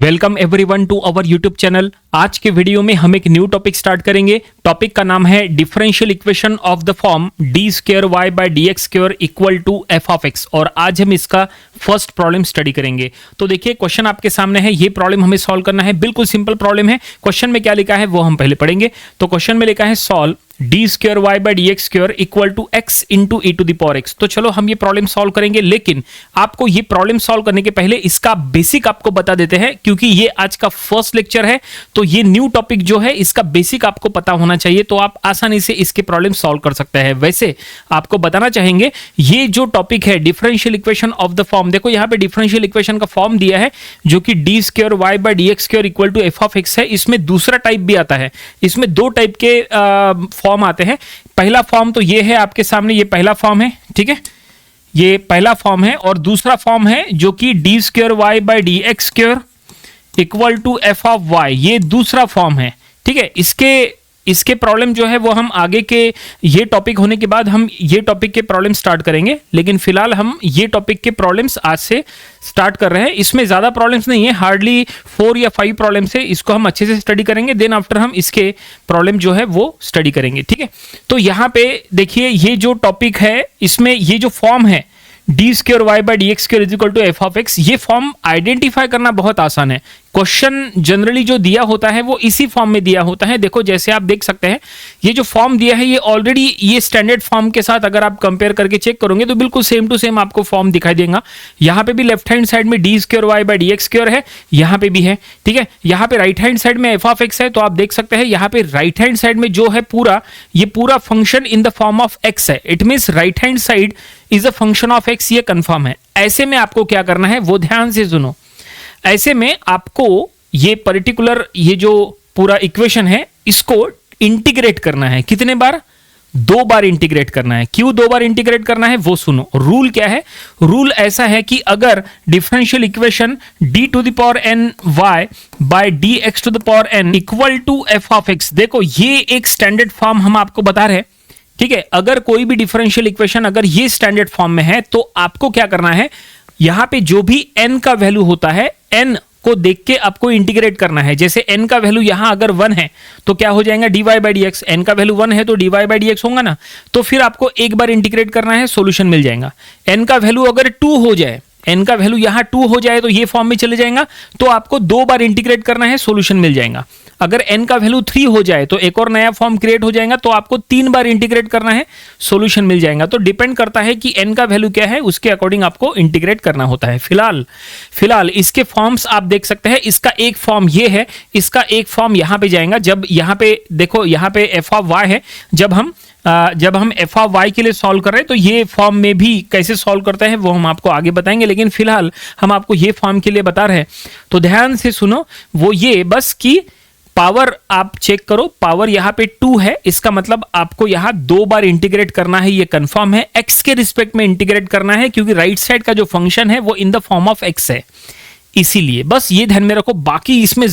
Welcome everyone to our YouTube channel. आज के video में हम एक न्यू टॉपिक स्टार्ट करेंगे। टॉपिक का नाम है differential equation of the form d square y by d x square equal to f of x. और आज हम इसका फर्स्ट प्रॉब्लम स्टडी करेंगे। तो देखिए क्वेश्चन आपके सामने है, ये प्रॉब्लम हमें सॉल्व करना है। बिल्कुल सिंपल प्रॉब्लम है। क्वेश्चन में क्या लिखा है वो हम पहले पढ़ेंगे। तो क्वेश्चन में लिखा है solve d square y by d x square equal to x into e to the power x. तो चलो हम ये प्रॉब्लम सॉल्व करेंगे, लेकिन आपको ये प्रॉब्लम सॉल्व करने के पहले इसका बेसिक आपको बता देते हैं, क्योंकि ये आज का फर्स्ट लेक्चर है। तो ये न्यू टॉपिक जो है इसका बेसिक आपको पता होना चाहिए, तो आप आसानी से इसके प्रॉब्लम सॉल्व कर सकते हैं। वैसे आपको बताना चाहेंगे ये जो टॉपिक है differential equation of the form, देखो यहाँ पे डिफरेंशियल इक्वेशन का फॉर्म दिया है जो कि d square y by d x square equal to f of x है। इसमें दूसरा टाइप भी आता है, इसमें दो टाइप के फॉर्म आते हैं। पहला फॉर्म तो ये है आपके सामने, ये पहला फॉर्म है, ठीक है, ये पहला फॉर्म है। और दूसरा फॉर्म है जो कि d square y by d x square equal to f of y, ये दूसरा फॉर्म है, ठीक है। इसके प्रॉब्लम जो है वो हम आगे के ये टॉपिक होने के बाद हम ये टॉपिक के प्रॉब्लम स्टार्ट करेंगे, लेकिन फिलहाल हम ये टॉपिक के प्रॉब्लम्स आज से स्टार्ट कर रहे हैं। इसमें ज़्यादा प्रॉब्लम्स नहीं है, हार्डली 4 या 5 प्रॉब्लम्स है। इसको हम अच्छे से स्टडी करेंगे, देन आफ्टर हम इसके प्रॉब्लम जो है वो स्टडी करेंगे, ठीक है। तो यहाँ पे देखिए ये जो टॉपिक है इसमें ये जो फॉर्म है d square y by d x square is equal to f of x, ये फॉर्म आइडेंटिफाई करना बहुत आसान है। क्वेश्चन जनरली जो दिया होता है वो इसी फॉर्म में दिया होता है। देखो जैसे आप देख सकते हैं ये जो फॉर्म दिया है ये ऑलरेडी ये स्टैंडर्ड फॉर्म के साथ अगर आप कंपेयर करके चेक करोगे तो बिल्कुल सेम टू सेम आपको फॉर्म दिखाई देगा। यहाँ पे भी लेफ्ट हैंड साइड में d square y by d x square है, यहाँ पे भी है, ठीक है। यहाँ पे राइट हैंड साइड में एफ ऑफ एक्स है, तो आप देख सकते हैं यहाँ पे राइट हैंड साइड में जो है ये पूरा function in the form of x है। It means right hand side is a function of x, ये कंफर्म है। ऐसे में आपको क्या करना है वो ध्यान से सुनो। ऐसे में आपको ये पर्टिकुलर ये जो पूरा इक्वेशन है इसको इंटीग्रेट करना है। कितने बार? 2 बार इंटीग्रेट करना है। क्यों 2 बार इंटीग्रेट करना है वो सुनो। रूल क्या है? रूल ऐसा है कि अगर differential equation d to the power n y by d x to the power n equal to f of x, देखो ये एक स्टैंडर्ड फॉर्म हम आपको बता रहे हैं, ठीक है। अगर कोई भी डिफरेंशियल इक्वेशन अगर ये स्टैंडर्ड फॉर्म में है तो आपको क्या करना है, यहां पे जो भी n का वैल्यू होता है n को देख के आपको इंटीग्रेट करना है। जैसे n का वैल्यू यहां अगर 1 है तो क्या हो जाएगा dy by D x. n का वैल्यू 1 है तो dy बाई डी एक्स होगा ना, तो फिर आपको एक बार इंटीग्रेट करना है, सॉल्यूशन मिल जाएगा। n का वैल्यू अगर 2 हो जाए, n का वैल्यू यहां 2 हो जाए तो ये फॉर्म में चले जाएगा, तो आपको 2 बार इंटीग्रेट करना है, सॉल्यूशन मिल जाएगा। अगर n का वैल्यू 3 हो जाए तो एक और नया फॉर्म क्रिएट हो जाएगा, तो आपको 3 बार इंटीग्रेट करना है, सॉल्यूशन मिल जाएगा। तो डिपेंड करता है कि n का वैल्यू क्या है, उसके अकॉर्डिंग आपको इंटीग्रेट करना होता है। फिलहाल इसके फॉर्म्स आप देख सकते हैं। इसका एक फॉर्म ये है, इसका एक फॉर्म यहां पे जाएगा। जब यहां पे देखो यहां पे एफ ऑफ वाई है, जब हम एफ ऑफ वाई के लिए सॉल्व कर रहे हैं तो ये फॉर्म में भी कैसे सॉल्व करते हैं वो हम आपको आगे बताएंगे, लेकिन फिलहाल हम आपको ये फॉर्म के लिए बता रहे हैं। तो ध्यान से सुनो, वो ये बस कि पावर आप चेक करो, पावर यहां पे 2 है, इसका मतलब आपको यहां 2 बार इंटीग्रेट करना है, ये कंफर्म है। एक्स के रिस्पेक्ट में इंटीग्रेट करना है क्योंकि राइट साइड का जो फंक्शन है वो इन द फॉर्म ऑफ एक्स है, इसीलिए बस ये ध्यान में रखो। बाकी इसमें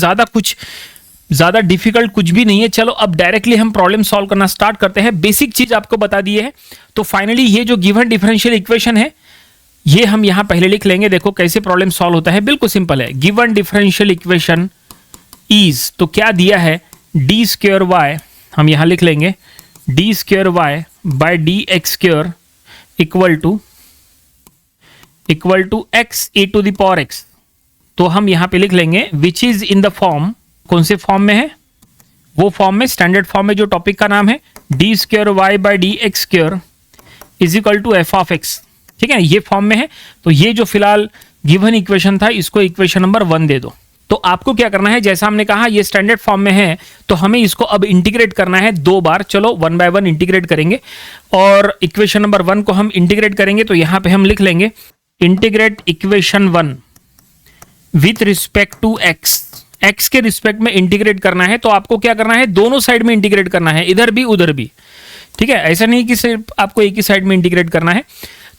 ज्यादा डिफिकल्ट कुछ भी नहीं है। चलो अब डायरेक्टली हम प्रॉब्लम सॉल्व करना स्टार्ट करते हैं। बेसिक चीज आपको बता दिए है। तो फाइनली ये जो गिवन डिफरेंशियल इक्वेशन है ये हम यहां पहले लिख लेंगे। देखो कैसे प्रॉब्लम सॉल्व होता है, बिल्कुल सिंपल है। गिवन डिफरेंशियल इक्वेशन इज, तो क्या दिया है, डी स्क्वायर वाई, हम यहां लिख लेंगे d square y by d x square equal to x a to the power x. तो हम यहां पे लिख लेंगे which is in the form, कौन से फॉर्म में है, वो फॉर्म में, स्टैंडर्ड फॉर्म में जो टॉपिक का नाम है d square y by d x square is equal to f of x, ठीक है, ये फॉर्म में है। तो ये जो फिलहाल गिवन इक्वेशन था इसको इक्वेशन नंबर 1 दे दो। तो आपको क्या करना है, जैसा हमने कहा ये स्टैंडर्ड फॉर्म में है तो हमें इसको अब इंटीग्रेट करना है 2 बार। चलो 1 बाय 1 इंटीग्रेट करेंगे और इक्वेशन नंबर 1 को हम इंटीग्रेट करेंगे। तो यहां पे हम लिख लेंगे integrate equation 1 with respect to x, x के रिस्पेक्ट में इंटीग्रेट करना है। तो आपको क्या करना है, दोनों साइड में इंटीग्रेट करना है, इधर भी उधर भी, ठीक है। ऐसा नहीं कि सिर्फ आपको एक ही साइड में इंटीग्रेट करना है।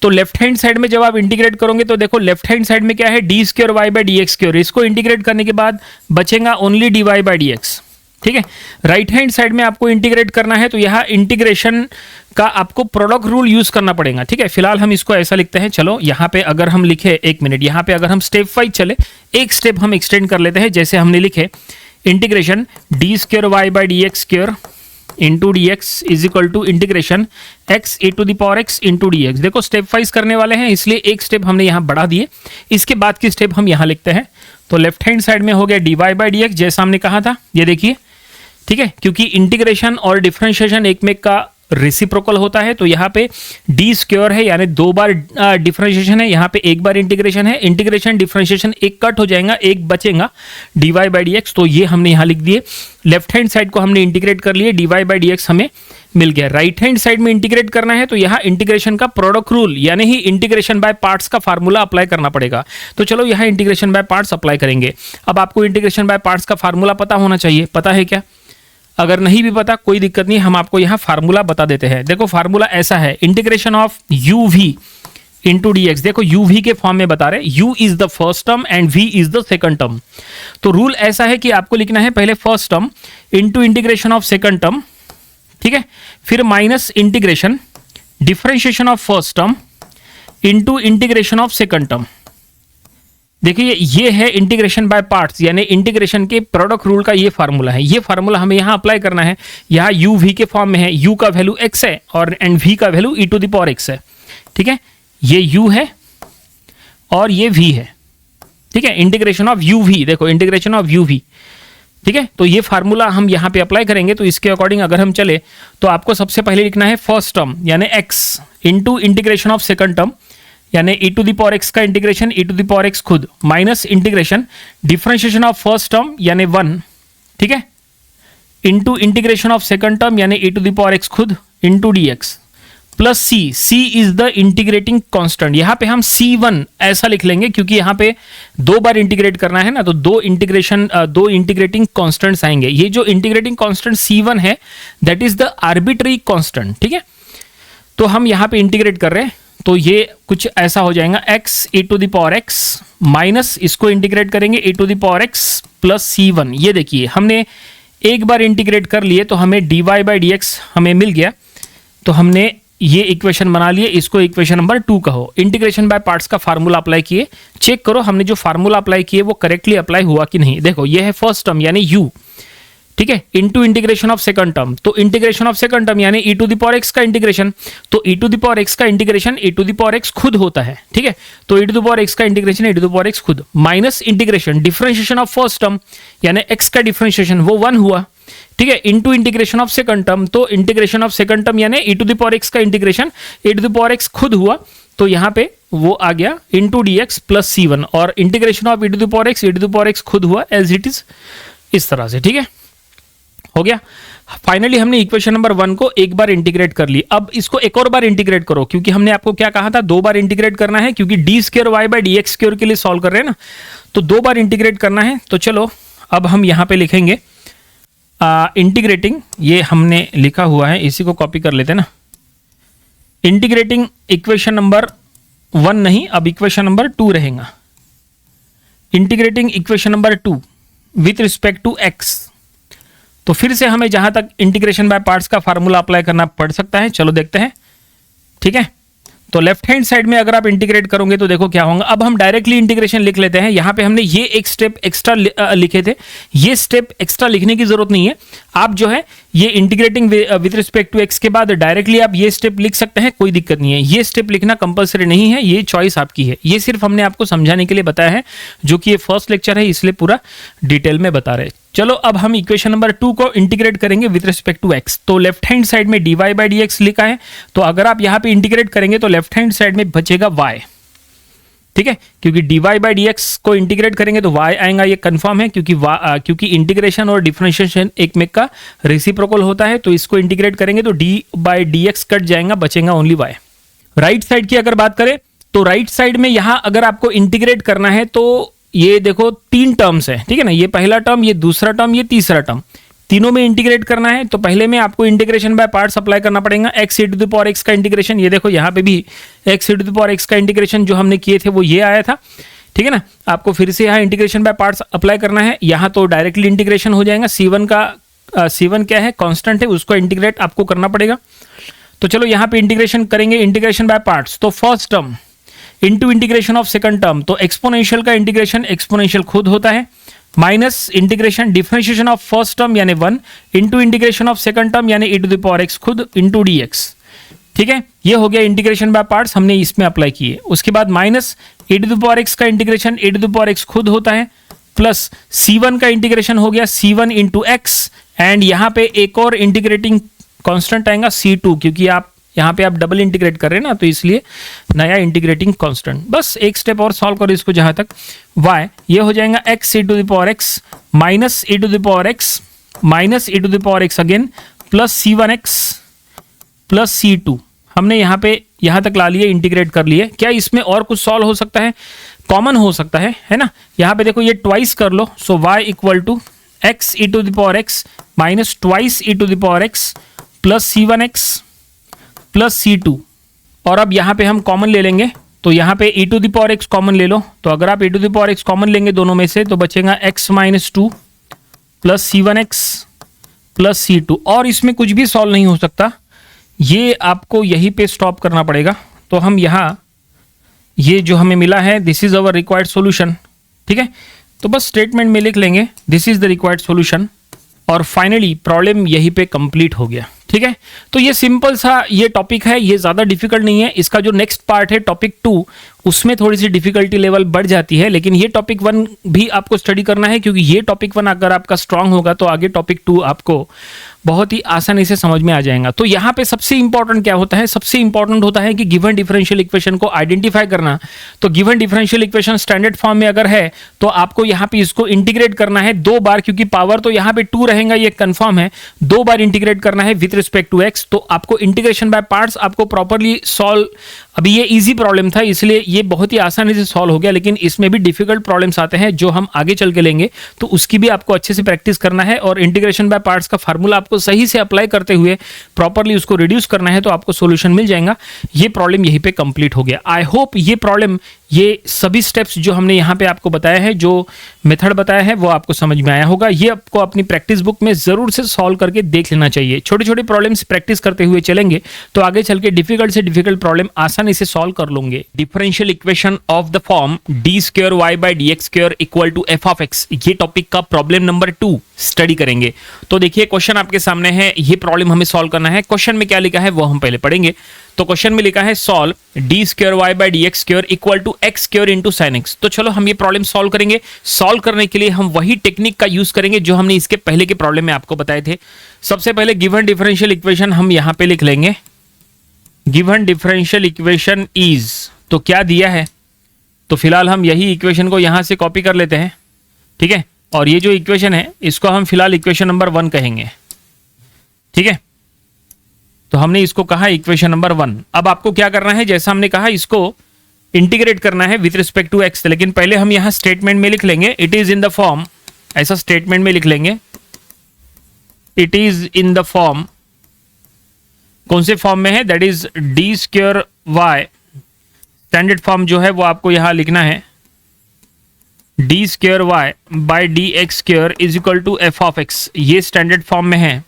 तो लेफ्ट हैंड साइड में जब आप इंटीग्रेट करोगे तो देखो लेफ्ट हैंड साइड में क्या है, d square y by d x square, इसको इंटीग्रेट करने के बाद बचेगा only d y by d x, ठीक है। राइट हैंड साइड में आपको इंटीग्रेट करना है तो यहाँ इंटीग्रेशन का आपको प्रोडक्ट रूल यूज करना पड़ेगा। ठीक है, फिलहाल हम इसको ऐसा लिखते हैं। चलो यहाँ पे अगर हम लिखे, एक मिनट, यहाँ पे अगर हम स्टेप वाइज चले, एक स्टेप हम एक्सटेंड कर लेते हैं। जैसे हमने लिखे integration d square y by D x square into D x is equal to integration x a to the power x into D x. देखो स्टेप वाइज करने वाले हैं, इसलिए एक स्टेप हमने यहाँ बढ़ा दिए। इसके बाद की स्टेप हम यहाँ लिखते हैं। तो लेफ्ट हैंड साइड में हो गया d Y by D x, जैसा हमने कहा था, ये देखिए। ठीक है, क्योंकि इंटीग्रेशन और डिफरेंशिएशन एक में का रेसिप्रोकल होता है, तो यहाँ पे डी स्क्वायर है, यानी 2 बार डिफरेंशिएशन है, यहाँ पे 1 बार इंटीग्रेशन है। इंटीग्रेशन डिफरेंशिएशन एक कट हो जाएगा, एक बचेगा d Y by D x, तो ये हमने यहाँ लिख दिए। लेफ्ट हैंड साइड को हमने इंटीग्रेट कर लिए, d Y by D x हमें मिल गया। राइट हैंड साइड में इंटीग्रेट करना है, तो यहाँ इंटीग्रेशन का प्रोडक्ट रूल यानी ही इंटीग्रेशन बाय पार्ट्स का फार्मूला अप्लाई करना पड़ेगा। तो चलो यहाँ इंटीग्रेशन बाय पार्ट्स अप्लाई करेंगे। अब आपको इंटीग्रेशन बाय पार्ट्स का फार्मूला पता होना चाहिए, पता है क्या? अगर नहीं भी पता कोई दिक्कत नहीं, हम आपको यहाँ फार्मूला बता देते हैं। देखो फार्मूला ऐसा है, integration of u v into D x. देखो यू वी के फॉर्म में बता रहे, u is the first term and v is the second term. तो रूल ऐसा है कि आपको लिखना है पहले first term into integration of second term, ठीक है, फिर minus integration differentiation of first term into integration of second term. देखिए ये है इंटीग्रेशन बाय पार्ट्स, यानी इंटीग्रेशन के प्रोडक्ट रूल का ये फार्मूला है। ये फार्मूला हमें यहाँ अप्लाई करना है। यहाँ यू वी के फॉर्म में है, यू का वैल्यू एक्स है और एंड वी का value e to the power x है। ठीक है, ये यू है और ये वी है। ठीक है, इंटीग्रेशन ऑफ यू वी, देखो इंटीग्रेशन ऑफ यू वी। ठीक है, तो ये फार्मूला हम यहाँ पे अप्लाई करेंगे। तो इसके अकॉर्डिंग अगर हम चले तो आपको सबसे पहले लिखना है फर्स्ट टर्म यानी X into integration of second term यानी ई टू द पावर एक्स का integration E to the power x खुद, minus integration differentiation of first term यानी 1, ठीक है, into integration of second term यानी ई टू द पावर एक्स खुद into D X plus C. C is the integrating constant. यहाँ पे हम C1 ऐसा लिख लेंगे क्योंकि यहाँ पे 2 बार इंटीग्रेट करना है ना, तो दो इंटीग्रेटिंग कांस्टेंट्स आएंगे। ये जो इंटीग्रेटिंग कांस्टेंट C1 है that is the arbitrary constant. ठीक है, तो हम यहाँ पे इंटीग्रेट कर रहे हैं, तो ये कुछ ऐसा हो जाएगा x e to the power x minus इसको इंटीग्रेट करेंगे e to the power x plus C1। ये देखिए हमने एक बार इंटीग्रेट कर लिए तो हमें dy बाई डी एक्स हमें मिल गया। तो हमने ये इक्वेशन बना लिए, इसको इक्वेशन नंबर 2 कहो। इंटीग्रेशन बाय पार्ट्स का फार्मूला अप्लाई किए, चेक करो हमने जो फार्मूला अप्लाई किए वो करेक्टली अप्लाई हुआ कि नहीं। देखो ये है फर्स्ट टर्म यानी u, ठीक है, into integration of second term. तो इंटीग्रेशन ऑफ सेकंड टर्म यानी ई टू द पावर एक्स का इंटीग्रेशन, तो E to the power x का integration E to the power x खुद होता है। ठीक है, तो E to the power x का integration E to the power x खुद minus integration differentiation of first term यानी एक्स का डिफरेंशिएशन वो 1 हुआ। ठीक है, into integration of second term, तो इंटीग्रेशन ऑफ सेकंड टर्म यानी ई टू द पावर एक्स का integration E to the power x खुद हुआ, तो यहाँ पे वो आ गया into D X plus C1 और integration of e to the power x e to the power x खुद हुआ एज इट इज, इस तरह से। ठीक है, हो गया। फाइनली हमने इक्वेशन नंबर 1 को एक बार इंटीग्रेट कर ली। अब इसको एक और बार इंटीग्रेट करो, क्योंकि हमने आपको क्या कहा था 2 बार इंटीग्रेट करना है, क्योंकि d square y by D x square के लिए सॉल्व कर रहे हैं ना, तो 2 बार इंटीग्रेट करना है। तो चलो अब हम यहाँ पे लिखेंगे इंटीग्रेटिंग, ये हमने लिखा हुआ है, इसी को कॉपी कर लेते हैं ना। इंटीग्रेटिंग इक्वेशन नंबर 1 नहीं, अब इक्वेशन नंबर 2 रहेगा। Integrating equation number 2 with respect to x. तो फिर से हमें जहां तक इंटीग्रेशन बाय पार्ट्स का फार्मूला अप्लाई करना पड़ सकता है, चलो देखते हैं। ठीक है, तो लेफ्ट हैंड साइड में अगर आप इंटीग्रेट करोगे तो देखो क्या होगा। अब हम डायरेक्टली इंटीग्रेशन लिख लेते हैं। यहाँ पे हमने ये एक स्टेप एक्स्ट्रा लिखे थे, ये स्टेप एक्स्ट्रा लिखने की जरूरत नहीं है। आप जो है ये integrating with respect to x के बाद डायरेक्टली आप ये स्टेप लिख सकते हैं, कोई दिक्कत नहीं है। ये स्टेप लिखना कंपलसरी नहीं है, ये चॉइस आपकी है। ये सिर्फ हमने आपको समझाने के लिए बताया है, जो कि ये फर्स्ट लेक्चर है इसलिए पूरा डिटेल में बता रहे हैं। चलो अब हम इक्वेशन नंबर 2 को इंटीग्रेट करेंगे विद रिस्पेक्ट टू एक्स। तो लेफ्ट हैंड साइड में dy बाई डी एक्स लिखा है, तो अगर आप यहाँ पे इंटीग्रेट करेंगे तो लेफ्ट हैंड साइड में बचेगा y। ठीक है, क्योंकि dy बाई डी एक्स को इंटीग्रेट करेंगे तो y आएगा, ये कंफर्म है, क्योंकि इंटीग्रेशन और डिफरेंशिएशन एक में का रेसिप्रोकल होता है। तो इसको इंटीग्रेट करेंगे तो dy by D x cut जाएगा, बचेगा ओनली y। राइट साइड की अगर बात करें तो राइट साइड में यहाँ अगर आपको इंटीग्रेट करना है तो ये देखो 3 टर्म्स है, ठीक है ना, ये पहला टर्म, ये दूसरा टर्म, ये तीसरा टर्म, तीनों में इंटीग्रेट करना है। तो पहले में आपको इंटीग्रेशन बाय पार्ट्स अप्लाई करना पड़ेगा। X e to the power x का इंटीग्रेशन, ये देखो यहाँ पे भी x e to the power x का इंटीग्रेशन जो हमने किए थे वो ये आया था। ठीक है ना, आपको फिर से यहाँ इंटीग्रेशन बाय पार्ट्स अप्लाई करना है। यहाँ तो डायरेक्टली इंटीग्रेशन हो जाएगा। C1 क्या है, कॉन्स्टेंट है, उसको इंटीग्रेट आपको करना पड़ेगा। तो चलो यहाँ पे इंटीग्रेशन करेंगे, इंटीग्रेशन बाय पार्ट्स। तो first term into integration of second term, तो एक्सपोनेंशियल का इंटीग्रेशन एक्सपोनेंशियल खुद होता है, minus integration differentiation of first term यानी 1 into integration of second term यानी e to the power x खुद इंटू dx। ठीक है, ये हो गया इंटीग्रेशन बाय पार्ट्स, हमने इसमें अप्लाई किए। उसके बाद minus e to the power x का integration e to the power x खुद होता है, प्लस c1 का इंटीग्रेशन हो गया c1 इंटू एक्स, एंड यहाँ पे एक और इंटीग्रेटिंग कांस्टेंट आएगा c2, क्योंकि आप यहाँ पे आप डबल इंटीग्रेट कर रहे हैं ना, तो इसलिए नया इंटीग्रेटिंग कांस्टेंट। बस एक स्टेप और सॉल्व करो इसको, जहां तक y ये हो जाएगा x e to the power x minus e to the power x minus e to the power x again plus c1x plus c2। हमने यहाँ पे यहाँ तक ला लिए, इंटीग्रेट कर लिए। क्या इसमें और कुछ सॉल्व हो सकता है? कॉमन हो सकता है ना। यहाँ पे देखो ये ट्वाइस कर लो, so y equal to x e to the power x minus twice e to the power x plus c1x plus c2। और अब यहाँ पे हम कॉमन ले लेंगे, तो यहाँ पे e to the power x common ले लो। तो अगर आप e to the power x common लेंगे दोनों में से, तो बचेगा x minus 2 plus c1x plus c2। और इसमें कुछ भी सॉल्व नहीं हो सकता, ये आपको यहीं पे स्टॉप करना पड़ेगा। तो हम यहाँ ये जो हमें मिला है, this is our required solution. ठीक है, तो बस स्टेटमेंट में लिख लेंगे this is the required solution, और फाइनली प्रॉब्लम यहीं पे कंप्लीट हो गया। ठीक है, तो ये सिंपल सा ये टॉपिक है, ये ज़्यादा डिफिकल्ट नहीं है। इसका जो नेक्स्ट पार्ट है टॉपिक 2, उसमें थोड़ी सी डिफिकल्टी लेवल बढ़ जाती है, लेकिन ये टॉपिक 1 भी आपको स्टडी करना है, क्योंकि ये टॉपिक 1 अगर आपका स्ट्रांग होगा तो आगे टॉपिक 2 आपको बहुत ही आसानी से समझ में आ जाएगा। तो यहाँ पे सबसे इंपॉर्टेंट क्या होता है? सबसे इंपॉर्टेंट होता है कि गिवन डिफरेंशियल इक्वेशन को आइडेंटिफाई करना। तो given differential equation standard form में अगर है, तो आपको यहाँ पे इसको इंटीग्रेट करना है 2 बार, क्योंकि पावर तो यहाँ पे 2 रहेगा, ये कंफर्म है। 2 बार इंटीग्रेट करना है विथ रिस्पेक्ट टू x। तो आपको इंटीग्रेशन बाय पार्ट्स आपको प्रॉपर्ली सॉल्व, अभी ये इजी प्रॉब्लम था इसलिए ये बहुत ही आसानी से सॉल्व हो गया, लेकिन इसमें भी डिफिकल्ट प्रॉब्लम्स आते हैं जो हम आगे चल के लेंगे, तो उसकी भी आपको अच्छे से प्रैक्टिस करना है। और इंटीग्रेशन बाय पार्ट्स का फार्मूला आपको सही से अप्लाई करते हुए प्रॉपर्ली उसको रिड्यूस करना है, तो आपको सॉल्यूशन मिल जाएगा। ये प्रॉब्लम यहीं पे कंप्लीट हो गया। आई होप ये प्रॉब्लम, ये सभी स्टेप्स जो हमने यहाँ पे आपको बताया है, जो मेथड बताया है, वो आपको समझ में आया होगा। ये आपको अपनी प्रैक्टिस बुक में जरूर से सॉल्व करके देख लेना चाहिए। छोटे छोटे प्रॉब्लम्स प्रैक्टिस करते हुए चलेंगे तो आगे चल के डिफिकल्ट से डिफिकल्ट प्रॉब्लम आसानी से सॉल्व कर लोगे। Differential equation of the form d square y by D x square equal to f of x, ये टॉपिक का प्रॉब्लम नंबर 2 स्टडी करेंगे। तो देखिए क्वेश्चन आपके सामने है, ये प्रॉब्लम हमें सॉल्व करना है। क्वेश्चन में क्या लिखा है वो हम पहले पढ़ेंगे। तो क्वेश्चन में लिखा है solve d square y by D x square equal to x square into sine x. तो चलो हम ये प्रॉब्लम सॉल्व करेंगे। सॉल्व करने के लिए हम वही टेक्निक का यूज करेंगे जो हमने इसके पहले के प्रॉब्लम में आपको बताए थे। सबसे पहले गिवन डिफरेंशियल इक्वेशन हम यहां पे लिख लेंगे। गिवन डिफरेंशियल इक्वेशन इज, तो क्या दिया है, तो फिलहाल हम यही इक्वेशन को यहां से कॉपी कर लेते हैं। ठीक है, और ये जो इक्वेशन है इसको हम फिलहाल इक्वेशन नंबर 1 कहेंगे। ठीक है, तो हमने इसको कहा इक्वेशन नंबर 1। अब आपको क्या करना है, जैसा हमने कहा इसको इंटीग्रेट करना है विथ रिस्पेक्ट टू एक्स, लेकिन पहले हम यहां स्टेटमेंट में लिख लेंगे it is in the form, ऐसा स्टेटमेंट में लिख लेंगे it is in the form. कौन से फॉर्म में है, that is d square y, standard form जो है वो आपको यहां लिखना है d square y by D x square is equal to f of x. ये स्टैंडर्ड फॉर्म में है,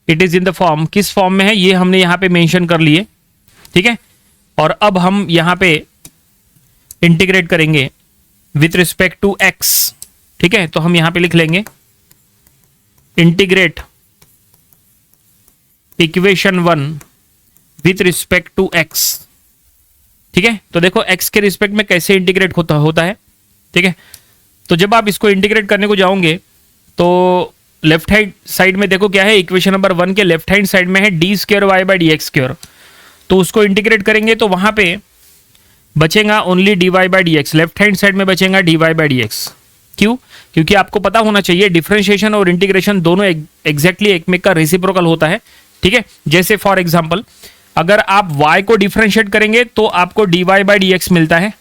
it is in the form. किस फॉर्म में है ये हमने यहां पे मेंशन कर लिए। ठीक है, और अब हम यहां पे इंटीग्रेट करेंगे विथ रिस्पेक्ट टू एक्स। ठीक है, तो हम यहां पे लिख लेंगे integrate equation 1 with respect to x. ठीक है, तो देखो एक्स के रिस्पेक्ट में कैसे इंटीग्रेट होता है। ठीक है, तो जब आप इसको इंटीग्रेट करने को जाओगे तो लेफ्ट हैंड साइड में देखो क्या है, इक्वेशन नंबर 1 के लेफ्ट हैंड साइड में है d square y by D x square. तो उसको इंटीग्रेट करेंगे तो वहां पे बचेगा only d Y by D x, left hand side में बचेगा d Y by D x. क्यों? क्योंकि आपको पता होना चाहिए डिफरेंशिएशन और इंटीग्रेशन दोनों एग्जैक्टली एक में का रेसिप्रोकल होता है। ठीक है, जैसे फॉर एग्जाम्पल अगर आप y को डिफरेंशिएट करेंगे तो आपको dy बाई डी एक्स मिलता है।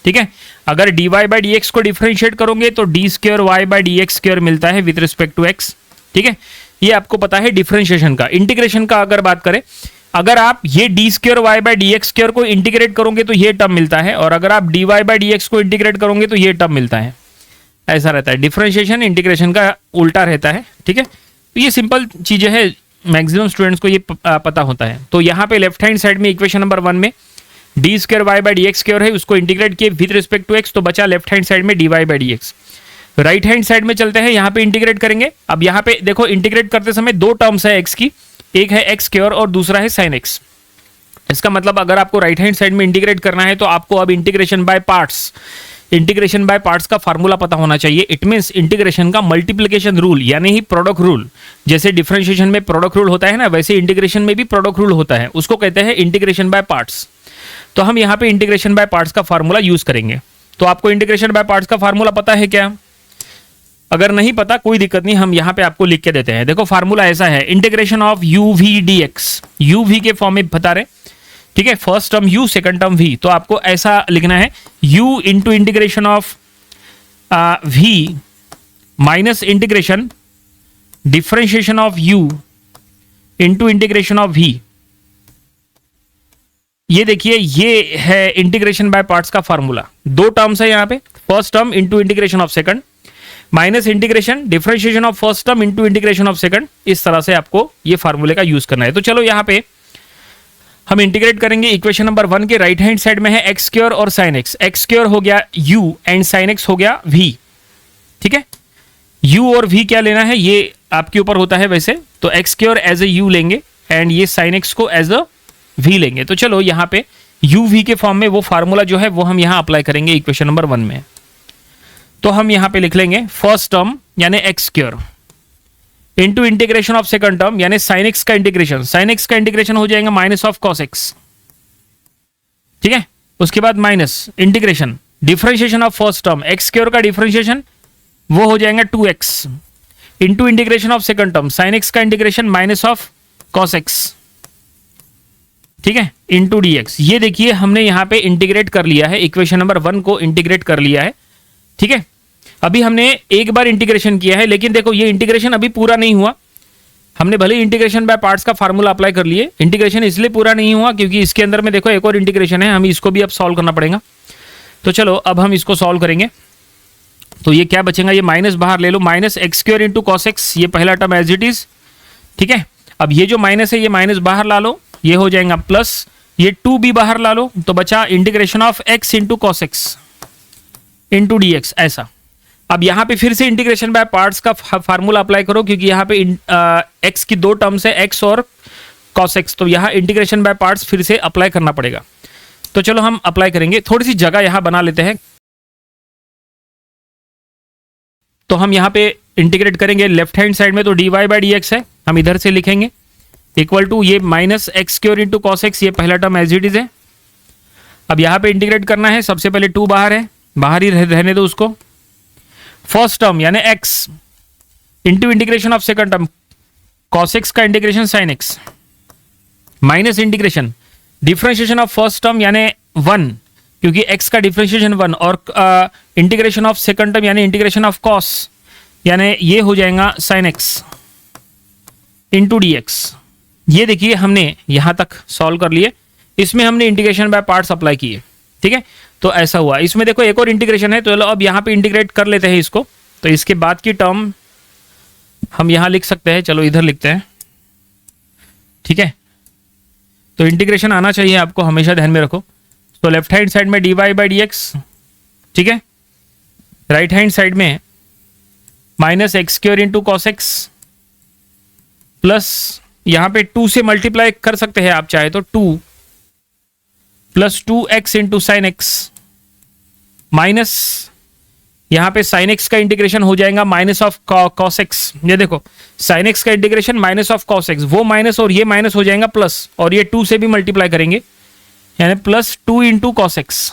ठीक है, अगर dy बाई डी एक्स को डिफरेंशिएट करोगे तो d square y by D x square मिलता है विथ रिस्पेक्ट टू x। ठीक है, ये आपको पता है डिफरेंशिएशन का। इंटीग्रेशन का अगर बात करें, अगर आप ये d square y by D x square को इंटीग्रेट करोगे तो ये टर्म मिलता है, और अगर आप dy बाई डी एक्स को इंटीग्रेट करोगे तो ये टर्म मिलता है। ऐसा रहता है, डिफरेंशिएशन इंटीग्रेशन का उल्टा रहता है। ठीक है, तो ये सिंपल चीजें हैं, मैक्सिमम स्टूडेंट्स को ये पता होता है। तो यहाँ पे लेफ्ट हैंड साइड में इक्वेशन नंबर 1 में d square y by D x square है, उसको इंटीग्रेट किए विद रिस्पेक्ट टू एक्स, तो बचा लेफ्ट हैंड साइड में d Y by D x. Right hand side में चलते हैं, यहाँ पे इंटीग्रेट करेंगे। अब यहाँ पे देखो इंटीग्रेट करते समय दो टर्म्स है एक्स की, एक है एक्स स्क्वायर और दूसरा है साइन एक्स। इसका मतलब अगर आपको राइट हैंड साइड में इंटीग्रेट करना है तो आपको अब इंटीग्रेशन बाय पार्ट्स का फार्मूला पता होना चाहिए। इट मींस इंटीग्रेशन का मल्टीप्लिकेशन रूल यानी ही प्रोडक्ट रूल। जैसे डिफरेंशिएशन में प्रोडक्ट रूल होता है ना, वैसे इंटीग्रेशन में भी प्रोडक्ट रूल होता है, उसको कहते हैं इंटीग्रेशन बाय पार्ट्स। तो हम यहाँ पे इंटीग्रेशन बाय पार्ट्स का फार्मूला यूज करेंगे। तो आपको इंटीग्रेशन बाय पार्ट्स का फार्मूला पता है क्या? अगर नहीं पता कोई दिक्कत नहीं, हम यहाँ पे आपको लिख के देते हैं। देखो फार्मूला ऐसा है, integration of u v d x, u v के फॉर्म में बता रहे, ठीक है, first term u second term v। तो आपको ऐसा लिखना है u into integration of v minus integration differentiation of u into integration of v। ये देखिए ये है इंटीग्रेशन बाय पार्ट्स का फार्मूला। दो टर्म्स है यहाँ पे, first term into integration of second minus integration differentiation of first term into integration of second. इस तरह से आपको ये फार्मूले का यूज करना है। तो चलो यहाँ पे हम इंटीग्रेट करेंगे। इक्वेशन नंबर 1 के राइट हैंड साइड में है एक्स स्क्वायर और साइन एक्स। एक्स स्क्वायर हो गया u एंड साइन एक्स हो गया v, ठीक है। u और v क्या लेना है ये आपके ऊपर होता है वैसे, तो x square as a u लेंगे एंड ये साइन एक्स को एज अ v लेंगे। तो चलो यहाँ पे u v के फॉर्म में वो फार्मूला जो है वो हम यहाँ अप्लाई करेंगे इक्वेशन नंबर 1 में। तो हम यहाँ पे लिख लेंगे फर्स्ट टर्म यानी x square into integration of second term यानी साइन एक्स का इंटीग्रेशन, साइन एक्स का इंटीग्रेशन हो जाएगा माइनस ऑफ कॉस एक्स, ठीक है। उसके बाद minus integration differentiation of first term, X square का डिफरेंशिएशन वो हो जाएगा 2x into integration of second term sine X का integration minus of cos X, ठीक है, इंटू dx। ये देखिए हमने यहाँ पे इंटीग्रेट कर लिया है, इक्वेशन नंबर 1 को इंटीग्रेट कर लिया है, ठीक है। अभी हमने एक बार इंटीग्रेशन किया है, लेकिन देखो ये इंटीग्रेशन अभी पूरा नहीं हुआ। हमने भले ही इंटीग्रेशन बाय पार्ट्स का फार्मूला अप्लाई कर लिए, इंटीग्रेशन इसलिए पूरा नहीं हुआ क्योंकि इसके अंदर में देखो एक और इंटीग्रेशन है, हमें इसको भी अब सॉल्व करना पड़ेगा। तो चलो अब हम इसको सॉल्व करेंगे। तो ये क्या बचेगा, ये माइनस बाहर ले लो, minus X square into cos X, ये पहला टर्म एज इट इज, ठीक है। अब ये जो माइनस है ये माइनस बाहर ला लो, ये हो जाएगा प्लस, ये 2b बाहर ला लो, तो बचा integration of x into cos x into D x, ऐसा। अब यहाँ पे फिर से इंटीग्रेशन बाय पार्ट्स का फार्मूला अप्लाई करो क्योंकि यहाँ पे x की दो टर्म्स है, x और cos x, तो यहाँ इंटीग्रेशन बाय पार्ट्स फिर से अप्लाई करना पड़ेगा। तो चलो हम अप्लाई करेंगे, थोड़ी सी जगह यहाँ बना लेते हैं। तो हम यहाँ पे इंटीग्रेट करेंगे लेफ्ट हैंड साइड में, तो dy बाई डी एक्स है, हम इधर से लिखेंगे इक्वल टू ये minus X square into cos X, ये पहला टर्म एज इट इज है। अब यहाँ पे इंटीग्रेट करना है, सबसे पहले 2 बाहर है, बाहर ही रहने दो उसको। फर्स्ट टर्म यानी x into integration of second term cos x का integration sin x minus integration differentiation of first term यानी 1 क्योंकि x का डिफरेंशिएशन 1 और इंटीग्रेशन ऑफ सेकंड टर्म यानी इंटीग्रेशन ऑफ cos यानी ये हो जाएगा sin x इंटू dx। ये देखिए हमने यहां तक सॉल्व कर लिए, इसमें हमने इंटीग्रेशन बाय पार्ट्स अप्लाई किए, ठीक है। तो ऐसा हुआ, इसमें देखो एक और इंटीग्रेशन है, तो चलो अब यहाँ पे इंटीग्रेट कर लेते हैं इसको। तो इसके बाद की टर्म हम यहाँ लिख सकते हैं, चलो इधर लिखते हैं, ठीक है। तो इंटीग्रेशन आना चाहिए आपको, हमेशा ध्यान में रखो। तो लेफ्ट हैंड साइड में dy बाई डी एक्स, ठीक है, राइट हैंड साइड में minus X square into cos x plus यहाँ पे 2 से मल्टीप्लाई कर सकते हैं आप चाहे तो 2 plus 2x into sine x minus यहाँ पे साइन एक्स का इंटीग्रेशन हो जाएगा माइनस ऑफ कॉस एक्स। ये देखो साइन एक्स का integration minus of cos x, वो माइनस और ये माइनस हो जाएगा प्लस, और ये 2 से भी मल्टीप्लाई करेंगे यानी plus 2 into cos x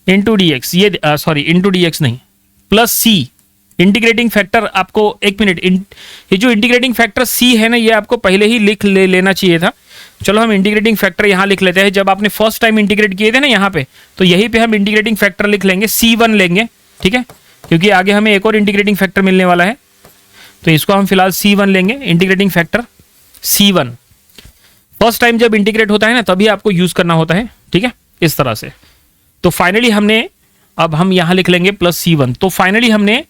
into D x, ये सॉरी इंटू डी एक्स नहीं, प्लस सी इंटीग्रेटिंग फैक्टर। आपको एक मिनट, ये जो इंटीग्रेटिंग फैक्टर सी है ना, ये आपको पहले ही लिख लेना चाहिए था। चलो हम इंटीग्रेटिंग फैक्टर यहाँ लिख लेते हैं। जब आपने फर्स्ट टाइम इंटीग्रेट किए थे ना यहाँ पे, तो यहीं पे हम इंटीग्रेटिंग फैक्टर लिख लेंगे, C1 लेंगे, ठीक है, क्योंकि आगे हमें एक और इंटीग्रेटिंग फैक्टर मिलने वाला है। तो इसको हम फिलहाल C1 लेंगे, integrating factor C1। First time जब इंटीग्रेट होता है ना तभी आपको यूज करना होता है, ठीक है, इस तरह से। तो फाइनली हमने, अब हम यहाँ लिख लेंगे प्लस C1। तो फाइनली हमने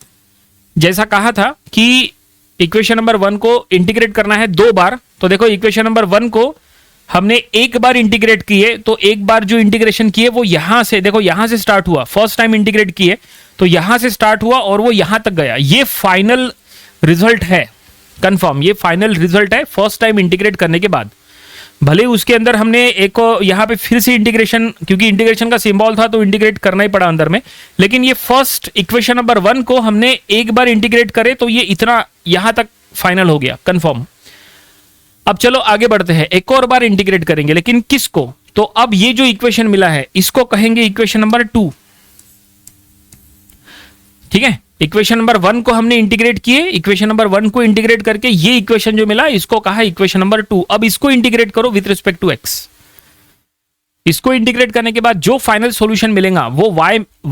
जैसा कहा था कि इक्वेशन नंबर 1 को इंटीग्रेट करना है 2 बार। तो देखो इक्वेशन नंबर 1 को हमने एक बार इंटीग्रेट किए, तो एक बार जो इंटीग्रेशन किए वो यहां से, देखो यहां से स्टार्ट हुआ, फर्स्ट टाइम इंटीग्रेट किए तो यहां से स्टार्ट हुआ और वो यहां तक गया। ये फाइनल रिजल्ट है, कंफर्म, ये फाइनल रिजल्ट है फर्स्ट टाइम इंटीग्रेट करने के बाद। भले उसके अंदर हमने एक यहां पे फिर से इंटीग्रेशन, क्योंकि इंटीग्रेशन का सिंबल था तो इंटीग्रेट करना ही पड़ा अंदर में, लेकिन ये फर्स्ट इक्वेशन नंबर 1 को हमने एक बार इंटीग्रेट करे तो ये इतना यहां तक फाइनल हो गया, कंफर्म। अब चलो आगे बढ़ते हैं, एक और बार इंटीग्रेट करेंगे, लेकिन किसको? तो अब ये जो इक्वेशन मिला है इसको कहेंगे इक्वेशन नंबर 2, ठीक है। इक्वेशन नंबर 1 को हमने इंटीग्रेट किए, इक्वेशन नंबर 1 को इंटीग्रेट करके ये इक्वेशन जो मिला इसको कहा इक्वेशन नंबर 2। अब इसको इंटीग्रेट करो विथ रिस्पेक्ट टू x। इसको इंटीग्रेट करने के बाद जो फाइनल सॉल्यूशन मिलेगा वो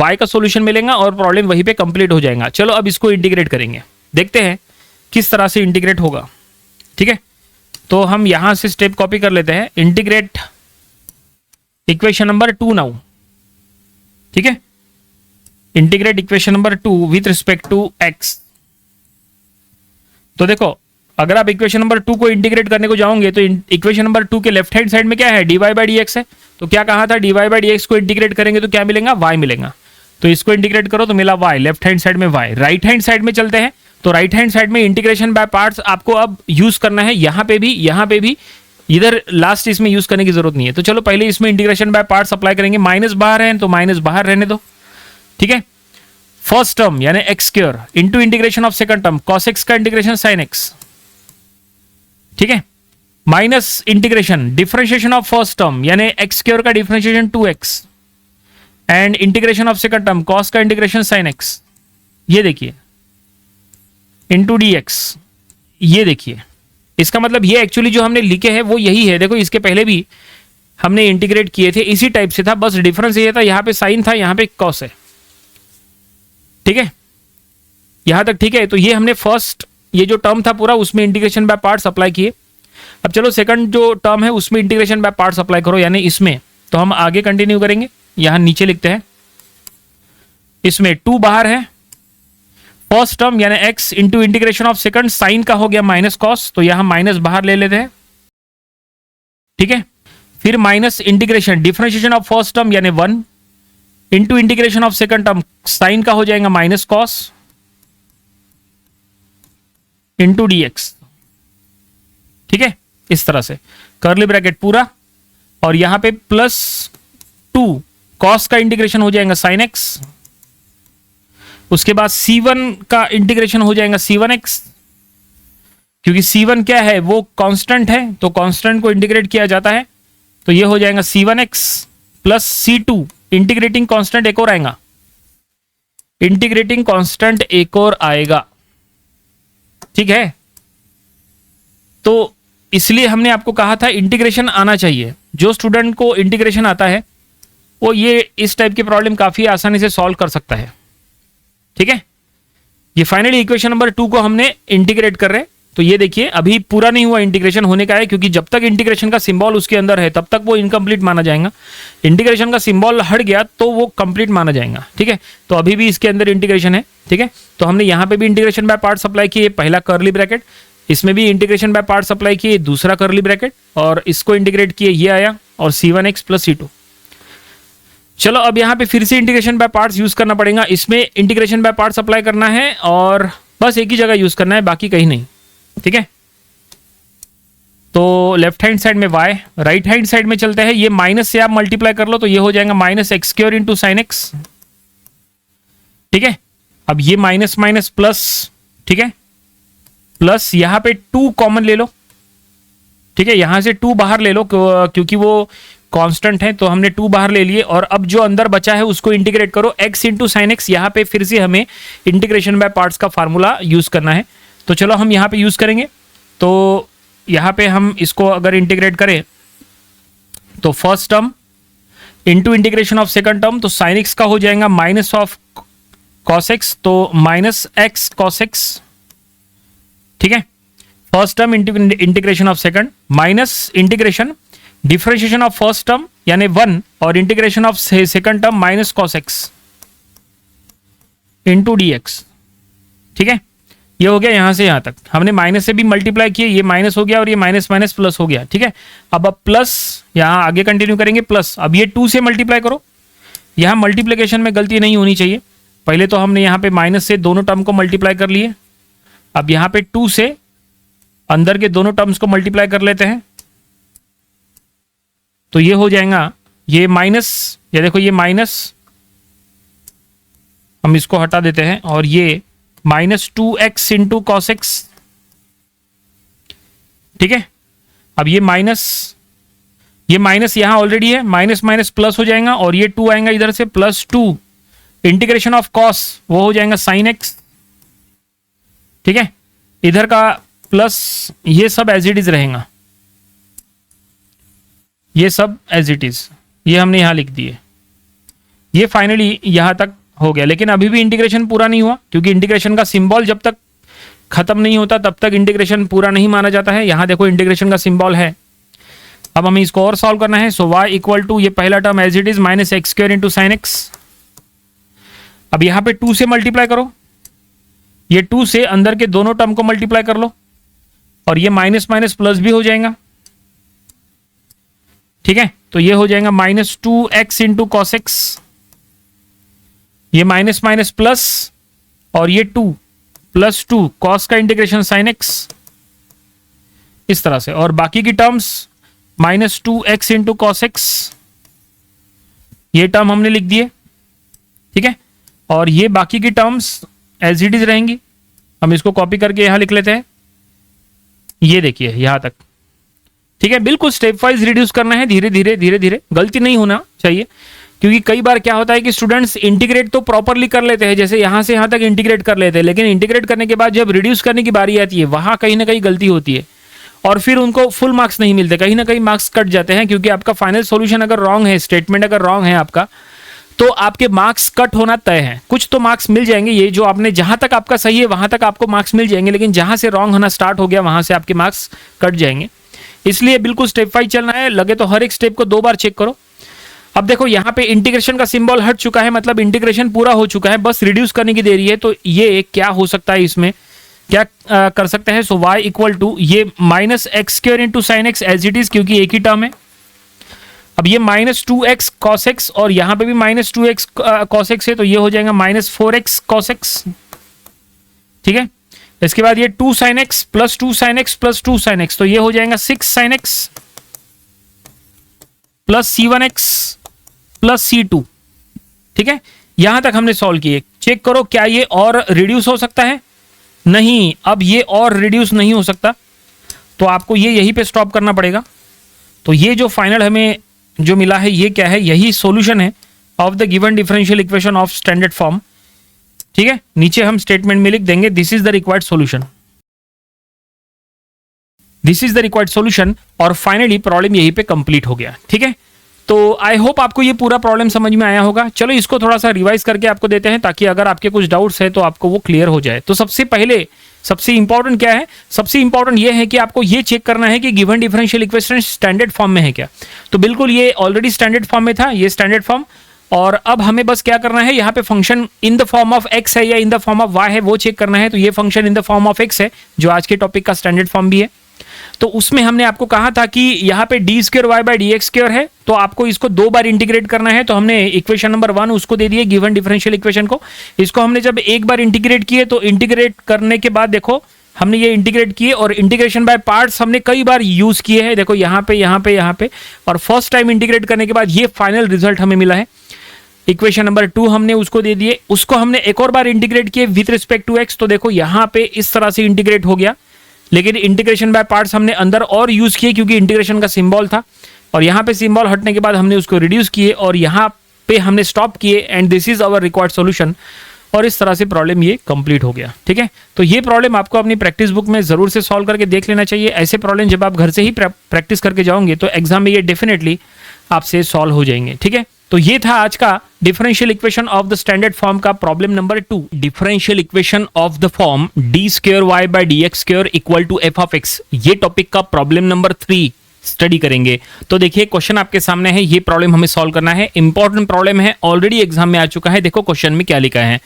y का सॉल्यूशन मिलेगा और प्रॉब्लम वहीं पे कंप्लीट हो जाएगा। चलो अब इसको इंटीग्रेट करेंगे, देखते हैं किस तरह से इंटीग्रेट होगा, ठीक है। तो हम यहां से स्टेप कॉपी कर लेते हैं, इंटीग्रेट इक्वेशन नंबर 2 नाउ, ठीक है। Integrate equation number 2 with respect to x। तो देखो अगर आप इक्वेशन नंबर 2 को इंटीग्रेट करने को जाओगे तो इक्वेशन नंबर 2 के लेफ्ट हैंड साइड में क्या है, dy बाई dx है। तो क्या कहा था, dy बाई dx को इंटीग्रेट करेंगे तो क्या मिलेगा, y मिलेगा। तो इसको इंटीग्रेट करो तो मिला y, लेफ्ट हैंड साइड में y। राइट हैंड साइड में चलते हैं, तो राइट हैंड साइड में इंटीग्रेशन बाय पार्ट्स आपको अब यूज करना है, यहां पे भी, इधर लास्ट इसमें यूज करने की जरूरत नहीं है। तो चलो पहले इसमें इंटीग्रेशन बाय पार्ट्स अप्लाई करेंगे, माइनस बाहर है तो माइनस बाहर रहने दो, ठीक है। फर्स्ट टर्म यानी x square into integration of second term cos x का इंटीग्रेशन sin x, ठीक है, minus integration differentiation of first term यानी एक्स स्क्वायर का differentiation 2x and integration of second term cos का इंटीग्रेशन sin x, ये देखिए into dx, ये देखिए। इसका मतलब ये एक्चुअली जो हमने लिखे हैं वो यही है, देखो इसके पहले भी हमने इंटीग्रेट किए थे इसी टाइप से था, बस डिफरेंस ये था यहाँ पे साइन था यहाँ पे cos है, ठीक है, यहां तक ठीक है। तो ये हमने फर्स्ट ये जो टर्म था पूरा उसमें इंटीग्रेशन बाय पार्ट्स अप्लाई किए। अब चलो सेकंड जो टर्म है उसमें इंटीग्रेशन बाय पार्ट्स अप्लाई करो, यानी इसमें तो हम आगे कंटिन्यू करेंगे, यहां नीचे लिखते हैं, इसमें 2 बाहर है, फर्स्ट टर्म यानी x into integration of second sine का हो गया माइनस कॉस, तो यहां माइनस बाहर ले लेते हैं, ठीक है। फिर minus integration differentiation of first term यानी 1 into integration of second term sine का हो जाएगा माइनस कॉस इंटू dx, ठीक है, इस तरह से कर्ली ब्रैकेट पूरा, और यहां पे प्लस 2 कॉस का इंटीग्रेशन हो जाएगा sin x, उसके बाद c1 का इंटीग्रेशन हो जाएगा c1x, क्योंकि c1 क्या है वो कांस्टेंट है तो कांस्टेंट को इंटीग्रेट किया जाता है, तो ये हो जाएगा c1x plus c2 integrating constant एक और आएगा, इंटीग्रेटिंग कांस्टेंट एक और आएगा, ठीक है। तो इसलिए हमने आपको कहा था इंटीग्रेशन आना चाहिए, जो स्टूडेंट को इंटीग्रेशन आता है वो ये इस टाइप की प्रॉब्लम काफी आसानी से सॉल्व कर सकता है, ठीक है। ये फाइनली इक्वेशन नंबर 2 को हमने इंटीग्रेट कर रहे हैं, तो ये देखिए अभी पूरा नहीं हुआ, इंटीग्रेशन होने का है, क्योंकि जब तक इंटीग्रेशन का सिंबल उसके अंदर है तब तक वो इनकम्प्लीट माना जाएगा, इंटीग्रेशन का सिंबल हट गया तो वो कंप्लीट माना जाएगा, ठीक है। तो अभी भी इसके अंदर इंटीग्रेशन है, ठीक है। तो हमने यहाँ पे भी इंटीग्रेशन बाय पार्ट्स अप्लाई किए, पहला कर्ली ब्रैकेट, इसमें भी इंटीग्रेशन बाय पार्ट्स अप्लाई किए, दूसरा कर्ली ब्रैकेट, और इसको इंटीग्रेट किए, ये आया, और c1x प्लस c2। चलो अब यहाँ पे फिर से इंटीग्रेशन बाय पार्ट्स यूज करना पड़ेगा, इसमें इंटीग्रेशन बाय पार्ट्स अप्लाई करना है और बस एक ही जगह यूज करना है, बाकी कहीं नहीं, ठीक है। तो लेफ्ट हैंड साइड में y, राइट हैंड साइड में चलते हैं, ये माइनस से आप मल्टीप्लाई कर लो तो ये हो जाएगा minus X square into sine x, ठीक है। अब ये माइनस माइनस प्लस, ठीक है, प्लस यहां पे 2 कॉमन ले लो, ठीक है, यहां से 2 बाहर ले लो क्योंकि वो कांस्टेंट है, तो हमने 2 बाहर ले लिए, और अब जो अंदर बचा है उसको इंटीग्रेट करो, x इंटू साइन एक्स, यहाँ पे फिर से हमें इंटीग्रेशन बाय पार्ट्स का फार्मूला यूज करना है, तो चलो हम यहाँ पे यूज करेंगे। तो यहाँ पे हम इसको अगर इंटीग्रेट करें तो first term into integration of second term, तो साइन एक्स का हो जाएगा माइनस ऑफ कॉस एक्स, तो माइनस एक्स कॉस एक्स, ठीक है। First term integration of second minus integration differentiation of first term यानी 1 और integration of second term minus cos x into dx, ठीक है। ये हो गया यहाँ से यहाँ तक, हमने माइनस से भी मल्टीप्लाई किए, ये माइनस हो गया और ये माइनस माइनस प्लस हो गया, ठीक है। अब प्लस यहाँ आगे कंटिन्यू करेंगे प्लस, अब ये 2 से मल्टीप्लाई करो, यहाँ मल्टीप्लिकेशन में गलती नहीं होनी चाहिए। पहले तो हमने यहाँ पे माइनस से दोनों टर्म को मल्टीप्लाई कर लिए, अब यहाँ पे 2 से अंदर के दोनों टर्म्स को मल्टीप्लाई कर लेते हैं, तो ये हो जाएगा ये माइनस, ये देखो ये माइनस, हम इसको हटा देते हैं, और ये -2x इंटू कॉस एक्स, ठीक है। अब ये माइनस यहां ऑलरेडी है, माइनस माइनस प्लस हो जाएगा, और ये 2 आएगा इधर से, +2 इंटीग्रेशन ऑफ कॉस वो हो जाएगा sin x, ठीक है। इधर का प्लस ये सब एज इट इज रहेगा, ये सब एज इट इज, ये हमने यहां लिख दिए। ये फाइनली यहां तक हो गया, लेकिन अभी भी इंटीग्रेशन पूरा नहीं हुआ, क्योंकि इंटीग्रेशन का सिंबल जब तक खत्म नहीं होता तब तक इंटीग्रेशन पूरा नहीं माना जाता है। यहां देखो इंटीग्रेशन का सिंबल है। अब हमें इसको और सॉल्व करना है। सो y इक्वल टू ये पहला term as it is -x² into sine x. अब यहां पे 2 से मल्टीप्लाई करो, ये 2 से अंदर के दोनों टर्म को मल्टीप्लाई कर लो, और ये माइनस माइनस प्लस भी हो जाएगा, ठीक है। तो ये हो जाएगा -2x इंटू कॉस एक्स, ये माइनस माइनस प्लस, और ये 2 +2 कॉस का इंटीग्रेशन साइन एक्स, इस तरह से। और बाकी की terms -2x into cos X, ये टर्म हमने लिख दिए, ठीक है। और ये बाकी की टर्म्स एज इट इज रहेंगी, हम इसको कॉपी करके यहां लिख लेते हैं, ये देखिए यहां तक, ठीक है। बिल्कुल स्टेप वाइज रिड्यूस करना है, धीरे धीरे धीरे धीरे, गलती नहीं होना चाहिए, क्योंकि कई बार क्या होता है कि स्टूडेंट्स इंटीग्रेट तो प्रॉपरली कर लेते हैं, जैसे यहां से यहां तक इंटीग्रेट कर लेते हैं, लेकिन इंटीग्रेट करने के बाद जब रिड्यूस करने की बारी आती है वहां कहीं ना कहीं गलती होती है, और फिर उनको फुल मार्क्स नहीं मिलते, कहीं ना कहीं मार्क्स कट जाते हैं, क्योंकि आपका फाइनल सॉल्यूशन अगर रॉन्ग है, स्टेटमेंट अगर रॉन्ग है आपका, तो आपके मार्क्स कट होना तय है। कुछ तो मार्क्स मिल जाएंगे, ये जो आपने जहां तक आपका सही है वहां तक आपको मार्क्स मिल जाएंगे, लेकिन जहां से रॉन्ग होना स्टार्ट हो गया वहां से आपके मार्क्स कट जाएंगे। इसलिए बिल्कुल स्टेप वाइज चलना है, लगे तो हर एक स्टेप को 2 बार चेक करो। अब देखो यहाँ पे इंटीग्रेशन का सिंबल हट चुका है, मतलब इंटीग्रेशन पूरा हो चुका है, बस रिड्यूस करने की देरी है। तो ये क्या हो सकता है, इसमें क्या कर सकते हैं। सो y इक्वल टू ये -x² into sine x as it is, क्योंकि एक ही टर्म है। अब ये -2x cos x, और यहां पे भी -2x cos x है, तो ये हो जाएगा -4x cos x, ठीक है। इसके बाद ये 2 sin x plus 2 sin x plus 2 sin x, तो ये हो जाएगा 6 sin x plus c1x plus c2, ठीक है। यहां तक हमने सॉल्व किए। चेक करो क्या ये और रिड्यूस हो सकता है, नहीं, अब ये और रिड्यूस नहीं हो सकता, तो आपको ये यहीं पे स्टॉप करना पड़ेगा। तो ये जो फाइनल हमें जो मिला है ये क्या है, यही सॉल्यूशन है of the given differential equation of standard form, ठीक है। नीचे हम स्टेटमेंट में लिख देंगे this is the required solution, this is the required solution, और फाइनली प्रॉब्लम यहीं पे कंप्लीट हो गया, ठीक है। तो आई होप आपको ये पूरा प्रॉब्लम समझ में आया होगा। चलो इसको थोड़ा सा रिवाइज करके आपको देते हैं, ताकि अगर आपके कुछ डाउट्स है तो आपको वो क्लियर हो जाए। तो सबसे पहले सबसे इंपॉर्टेंट क्या है, सबसे इंपॉर्टेंट ये है कि आपको ये चेक करना है कि given differential equation standard form में है क्या। तो बिल्कुल ये ऑलरेडी स्टैंडर्ड फॉर्म में था, ये स्टैंडर्ड फॉर्म, और अब हमें बस क्या करना है, यहाँ पे function in the form of x है या in the form of y है वो चेक करना है। तो ये function in the form of x है, जो आज के टॉपिक का स्टैंडर्ड फॉर्म भी है। तो उसमें हमने आपको कहा था कि यहाँ पे d² y बाई dx² है, तो आपको इसको 2 बार इंटीग्रेट करना है। तो हमने इक्वेशन नंबर 1 उसको दे दिए, गिवन डिफरेंशियल इक्वेशन को। इसको हमने जब एक बार इंटीग्रेट किए, तो इंटीग्रेट करने के बाद देखो हमने ये इंटीग्रेट किए, और इंटीग्रेशन बाय पार्ट्स हमने कई बार यूज किए हैं। देखो यहाँ पे यहाँ पे यहाँ पे, और फर्स्ट टाइम इंटीग्रेट करने के बाद ये फाइनल रिजल्ट हमें मिला है। इक्वेशन नंबर 2 हमने उसको दे दिए, उसको हमने एक और बार इंटीग्रेट किए विथ रिस्पेक्ट टू एक्स। तो देखो यहाँ पे इस तरह से इंटीग्रेट हो गया, लेकिन इंटीग्रेशन बाय पार्ट्स हमने अंदर और यूज किए, क्योंकि इंटीग्रेशन का सिंबल था, और यहाँ पे सिंबल हटने के बाद हमने उसको रिड्यूस किए, और यहाँ पे हमने स्टॉप किए, and this is our required solution. और इस तरह से प्रॉब्लम ये कंप्लीट हो गया, ठीक है। तो ये प्रॉब्लम आपको अपनी प्रैक्टिस बुक में जरूर से सॉल्व करके देख लेना चाहिए। ऐसे प्रॉब्लम जब आप घर से ही प्रैक्टिस करके जाओगे तो एग्जाम में ये डेफिनेटली आपसे सॉल्व हो जाएंगे, ठीक है। तो ये था आज का differential equation of the standard form का problem number 2। Differential equation of the form d² y by dx² equal to f of x, ये टॉपिक का प्रॉब्लम नंबर 3 स्टडी करेंगे। तो देखिए क्वेश्चन आपके सामने है, ये प्रॉब्लम हमें सॉल्व करना है, इंपॉर्टेंट प्रॉब्लम है, ऑलरेडी एग्जाम में आ चुका है। देखो क्वेश्चन में क्या लिखा है,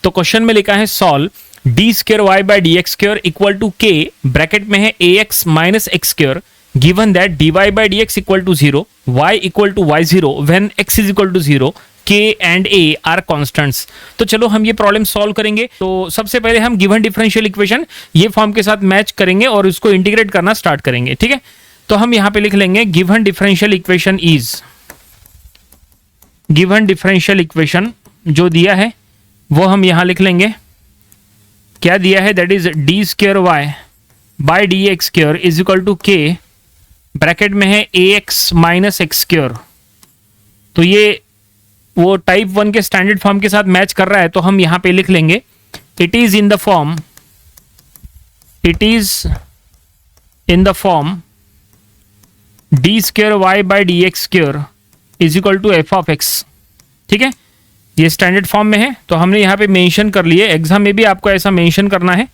तो क्वेश्चन में लिखा है solve D square Y by D x square equal to के, ब्रैकेट में है ए x minus x square, given that D Y by D X equal to 0, Y equal to Y 0 when X is equal to 0, K and A R constants. तो चलो हम ये problem solve करेंगे। तो सबसे पहले हम गिवन डिफरेंशियल इक्वेशन ये फॉर्म के साथ मैच करेंगे और उसको इंटीग्रेट करना स्टार्ट करेंगे, ठीक है। तो हम यहां पे लिख लेंगे given differential equation is, given differential equation जो दिया है वो हम यहां लिख लेंगे। क्या दिया है, that is d square Y by D x square is equal to के, ब्रैकेट में है ए एक्स माइनस एक्स स्क्र। तो ये वो टाइप 1 के स्टैंडर्ड फॉर्म के साथ मैच कर रहा है, तो हम यहां पे लिख लेंगे it is in the form, it is in the form d square Y by D x square is equal to f of x, ठीक है। ये स्टैंडर्ड फॉर्म में है, तो हमने यहाँ पे मेंशन कर लिए। एग्जाम में भी आपको ऐसा मेंशन करना है,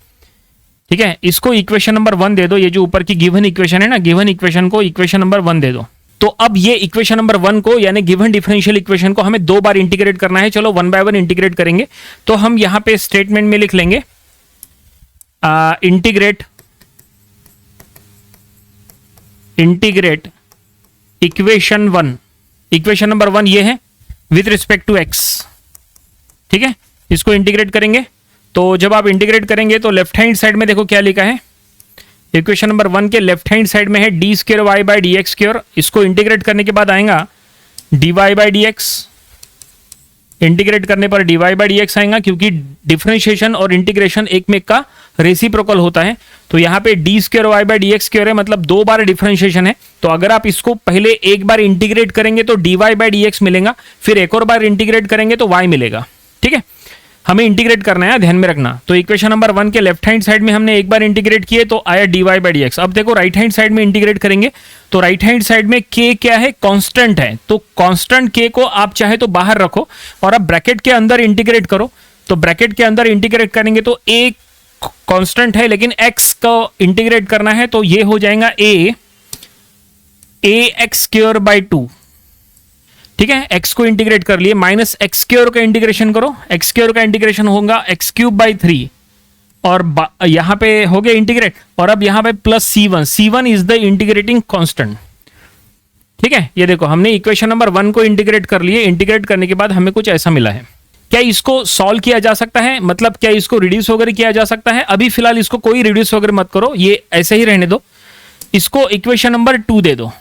ठीक है। इसको इक्वेशन नंबर 1 दे दो, ये जो ऊपर की गिवन इक्वेशन है ना, गिवन इक्वेशन को इक्वेशन नंबर 1 दे दो। तो अब ये इक्वेशन नंबर 1 को यानी गिवन डिफरेंशियल इक्वेशन को हमें 2 बार इंटीग्रेट करना है। चलो 1 बाय 1 इंटीग्रेट करेंगे। तो हम यहां पे स्टेटमेंट में लिख लेंगे इंटीग्रेट इक्वेशन 1, इक्वेशन नंबर 1 ये है विथ रिस्पेक्ट टू एक्स, ठीक है। इसको इंटीग्रेट करेंगे। तो जब आप इंटीग्रेट करेंगे तो लेफ्ट हैंड साइड में देखो क्या लिखा है, इक्वेशन नंबर 1 के लेफ्ट हैंड साइड में है d square Y by D x square. इसको इंटीग्रेट करने के बाद आएगा d Y by D x, integrate करने पर d Y by D x आएगा, क्योंकि डिफरेंशिएशन और इंटीग्रेशन एक में का रेसिप्रोकल होता है। तो यहाँ पे d square Y by D x square है, मतलब 2 बार डिफरेंशिएशन है। तो अगर आप इसको पहले एक बार इंटीग्रेट करेंगे तो d Y by D x मिलेगा, फिर एक और बार इंटीग्रेट करेंगे तो वाई मिलेगा, ठीक है। हमें इंटीग्रेट करना है, ध्यान में रखना। तो इक्वेशन नंबर 1 के लेफ्ट हैंड साइड में हमने एक बार इंटीग्रेट किए तो आया d Y by D x. अब देखो राइट हैंड साइड में इंटीग्रेट करेंगे तो राइट हैंड साइड में के क्या है, कांस्टेंट है। तो कांस्टेंट के को आप चाहे तो बाहर रखो और अब ब्रैकेट के अंदर इंटीग्रेट करो। तो ब्रैकेट के अंदर इंटीग्रेट करेंगे तो ए कांस्टेंट है, लेकिन एक्स को इंटीग्रेट करना है तो ये हो जाएगा ए एक्स स्क्वायर बाई 2, ठीक है। एक्स को इंटीग्रेट कर लिए, माइनस एक्स स्क्वायर का इंटीग्रेशन करो, एक्स स्क्वायर का इंटीग्रेशन होगा एक्स क्यूब बाई 3 और यहां पे हो गया इंटीग्रेट। और अब यहां पे plus C1 is the integrating constant, ठीक है। ये देखो हमने इक्वेशन नंबर 1 को इंटीग्रेट कर लिए। इंटीग्रेट करने के बाद हमें कुछ ऐसा मिला है। क्या इसको सॉल्व किया जा सकता है, मतलब क्या इसको रिड्यूस वगैरह किया जा सकता है? अभी फिलहाल इसको कोई रिड्यूस वगैरह मत करो, ये ऐसे ही रहने दो। इसको इक्वेशन नंबर 2 दे दो।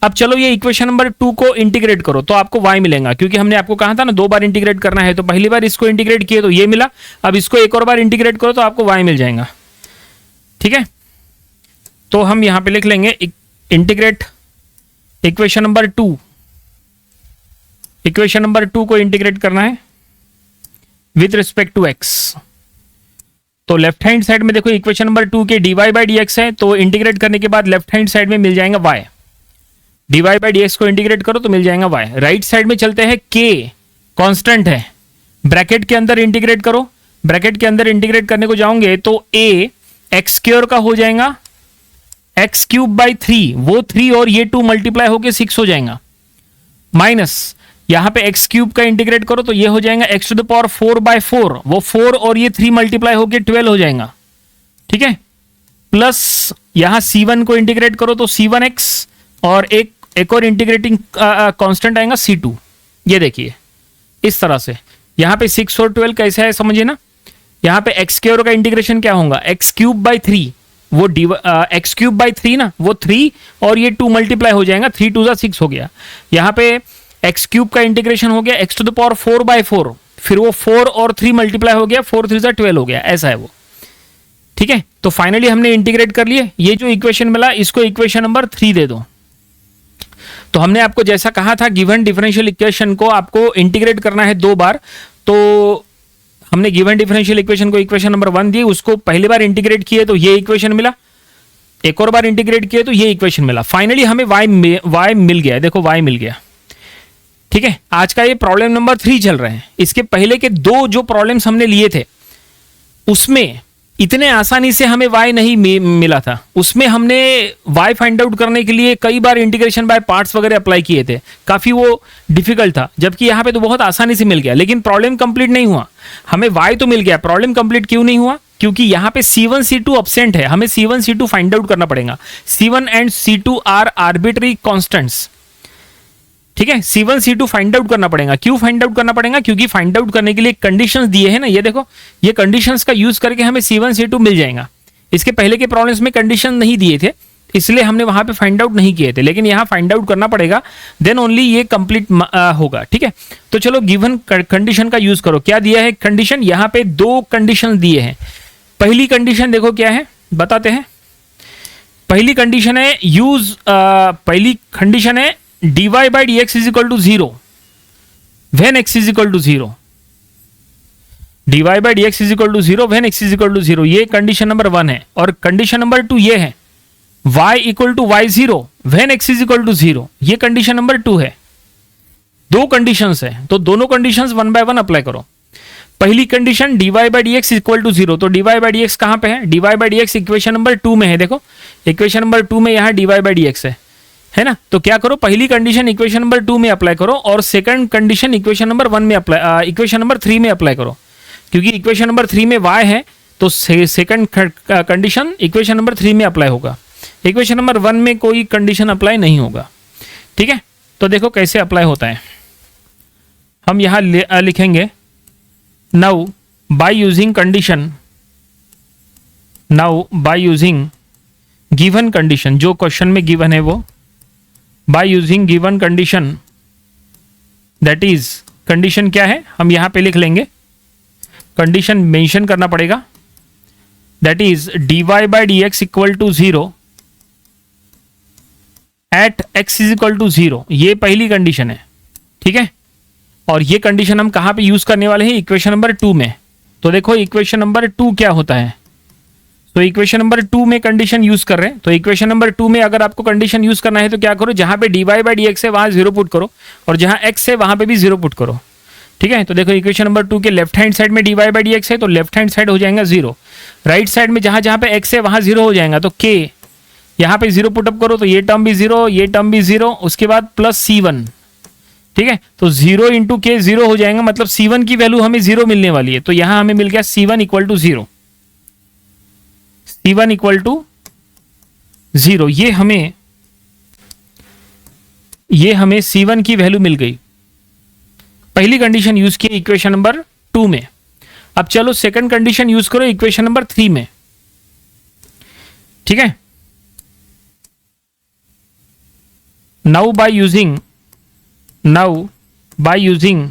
अब चलो ये इक्वेशन नंबर 2 को इंटीग्रेट करो तो आपको y मिलेगा, क्योंकि हमने आपको कहा था ना 2 बार इंटीग्रेट करना है। तो पहली बार इसको इंटीग्रेट किए तो ये मिला, अब इसको एक और बार इंटीग्रेट करो तो आपको y मिल जाएगा, ठीक है। तो हम यहां पे लिख लेंगे integrate equation number 2, equation number 2 को इंटीग्रेट करना है विथ रिस्पेक्ट टू x। तो लेफ्ट हैंड साइड में देखो इक्वेशन नंबर 2 के d Y by D x है, तो इंटीग्रेट करने के बाद लेफ्ट हैंड साइड में मिल जाएगा y। D Y by D x को इंटीग्रेट करो तो मिल जाएगा y। राइट साइड में चलते हैं, k कांस्टेंट है, ब्रैकेट के अंदर इंटीग्रेट करो। ब्रैकेट के अंदर इंटीग्रेट करने को जाओगे तो a एक्स स्क्वायर का हो जाएगा एक्स क्यूब बाई 3, वो 3 और ये 2 मल्टीप्लाई होके 6 हो जाएगा, माइनस यहां पे एक्स क्यूब का इंटीग्रेट करो तो ये हो जाएगा x to the power 4 by 4, वो 4 और ये 3 मल्टीप्लाई होके 12 हो जाएगा, ठीक है। प्लस यहां C1 को इंटीग्रेट करो तो C1x और एक और इंटीग्रेटिंग कांस्टेंट आएगा C2। ये देखिए इस तरह से यहां पे 6 और 12 कैसे है समझिए ना। यहां पे एक्स स्क्वायर का इंटीग्रेशन क्या होगा, एक्स क्यूब बाई 3, वो एक्स क्यूब बाई 3 ना, वो 3 और ये 2 मल्टीप्लाई हो जाएगा, 3 2 6 हो गया। यहां पे एक्स क्यूब का इंटीग्रेशन हो गया x to the power 4 by 4, फिर वो 4 और 3 मल्टीप्लाई हो गया, 4 3 12 हो गया, ऐसा है वो, ठीक है। तो फाइनली हमने इंटीग्रेट कर लिए। ये जो इक्वेशन मिला इसको इक्वेशन नंबर 3 दे दो। तो हमने आपको जैसा कहा था गिवन डिफरेंशियल इक्वेशन को आपको इंटीग्रेट करना है 2 बार। तो हमने गिवन डिफरेंशियल इक्वेशन को इक्वेशन नंबर 1 दी, उसको पहली बार इंटीग्रेट किए तो ये इक्वेशन मिला, एक और बार इंटीग्रेट किए तो ये इक्वेशन मिला। फाइनली हमें y मिल गया, देखो y मिल गया, ठीक है। आज का ये प्रॉब्लम नंबर 3 चल रहे हैं। इसके पहले के 2 जो प्रॉब्लम्स हमने लिए थे उसमें इतने आसानी से हमें y नहीं मिला था, उसमें हमने y फाइंड आउट करने के लिए कई बार इंटीग्रेशन बाय पार्ट्स वगैरह अप्लाई किए थे, काफी वो डिफिकल्ट था, जबकि यहाँ पे तो बहुत आसानी से मिल गया। लेकिन प्रॉब्लम कंप्लीट नहीं हुआ, हमें y तो मिल गया, प्रॉब्लम कंप्लीट क्यों नहीं हुआ? क्योंकि यहाँ पे C1 C2 अब्सेंट है, हमें C1 C2 फाइंड आउट करना पड़ेगा। C1 and C2 are arbitrary constants, ठीक है। C1 C2 फाइंड आउट करना पड़ेगा। क्यों फाइंड आउट करना पड़ेगा? क्योंकि फाइंड आउट करने के लिए कंडीशंस दिए हैं ना, ये देखो, ये कंडीशंस का यूज करके हमें C1 C2 मिल जाएगा। इसके पहले के प्रॉब्लम्स में कंडीशन नहीं दिए थे, इसलिए हमने वहां पे फाइंड आउट नहीं किए थे, लेकिन यहाँ फाइंड आउट करना पड़ेगा, देन ओनली ये कंप्लीट होगा, ठीक है। तो चलो गिवन कंडीशन का यूज करो। क्या दिया है कंडीशन? यहाँ पे दो कंडीशन दिए हैं। पहली कंडीशन देखो क्या है, बताते हैं। पहली कंडीशन है पहली कंडीशन है dy by dx is equal to 0 when x is equal to 0। dy by dx is equal to 0 when x is equal to 0, ये कंडीशन नंबर 1 है। और कंडीशन नंबर 2 ये है y equal to y0 when x is equal to 0, ये condition number 2 है। दो conditions है, तो दोनों कंडीशंस 1 by 1 अप्लाई करो। पहली condition dy by dx equal to 0, तो dy by dx कहां पे है? dy by dx equation number 2 में है, देखो इक्वेशन नंबर 2 में यहां dy by dx है ना। तो क्या करो, पहली कंडीशन इक्वेशन नंबर 2 में अप्लाई करो और सेकंड कंडीशन इक्वेशन नंबर 1 में अप्लाई, इक्वेशन नंबर 3 में अप्लाई करो। क्योंकि इक्वेशन नंबर 3 में y है, तो सेकंड कंडीशन इक्वेशन नंबर 3 में अप्लाई होगा, इक्वेशन नंबर 1 में कोई कंडीशन अप्लाई नहीं होगा, ठीक है। तो देखो कैसे अप्लाई होता है, हम यहां लिखेंगे now by using condition, now by using given condition, जो क्वेश्चन में गिवन है वो, by using given condition, that is, condition क्या है हम यहां पे लिख लेंगे, कंडीशन मेंशन करना पड़ेगा, that is dy by dx equal to 0 at x is equal to 0, ये पहली कंडीशन है, ठीक है। और ये कंडीशन हम कहां पे यूज करने वाले हैं? इक्वेशन नंबर 2 में। तो देखो इक्वेशन नंबर 2 क्या होता है, तो इक्वेशन नंबर 2 में कंडीशन यूज कर रहे हैं। तो इक्वेशन नंबर 2 में अगर आपको कंडीशन यूज करना है तो क्या करो, जहां पे dy by dx है वहां 0 पुट करो, और जहां x है वहां पे भी 0 पुट करो, ठीक है। तो देखो इक्वेशन नंबर 2 के लेफ्ट हैंड साइड में dy by dx है, तो लेफ्ट हैंड साइड हो जाएगा 0, राइट साइड में जहां जहां पे x है वहां 0 हो जाएगा, तो k यहाँ पे 0 पुटअप करो, तो ये टर्म भी 0, ये टर्म भी 0, उसके बाद प्लस C1, ठीक है। तो 0 इंटू के 0 हो जाएगा, मतलब C1 की वैल्यू हमें 0 मिलने वाली है। तो यहां हमें मिल गया C1 equal to 0, C1 equal to 0, ये हमें C1 की वैल्यू मिल गई। पहली कंडीशन यूज की इक्वेशन नंबर 2 में। अब चलो सेकंड कंडीशन यूज करो इक्वेशन नंबर 3 में, ठीक है। Now by using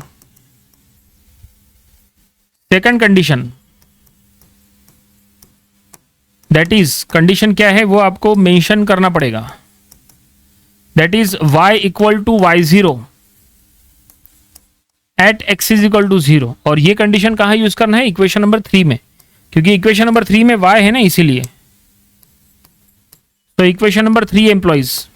second condition, that is, condition क्या है वो आपको मेंशन करना पड़ेगा, that is y equal to y0 at x is equal to 0। और ये कंडीशन कहां यूज करना है? इक्वेशन नंबर 3 में, क्योंकि इक्वेशन नंबर 3 में y है ना, इसीलिए। तो equation number 3 employees,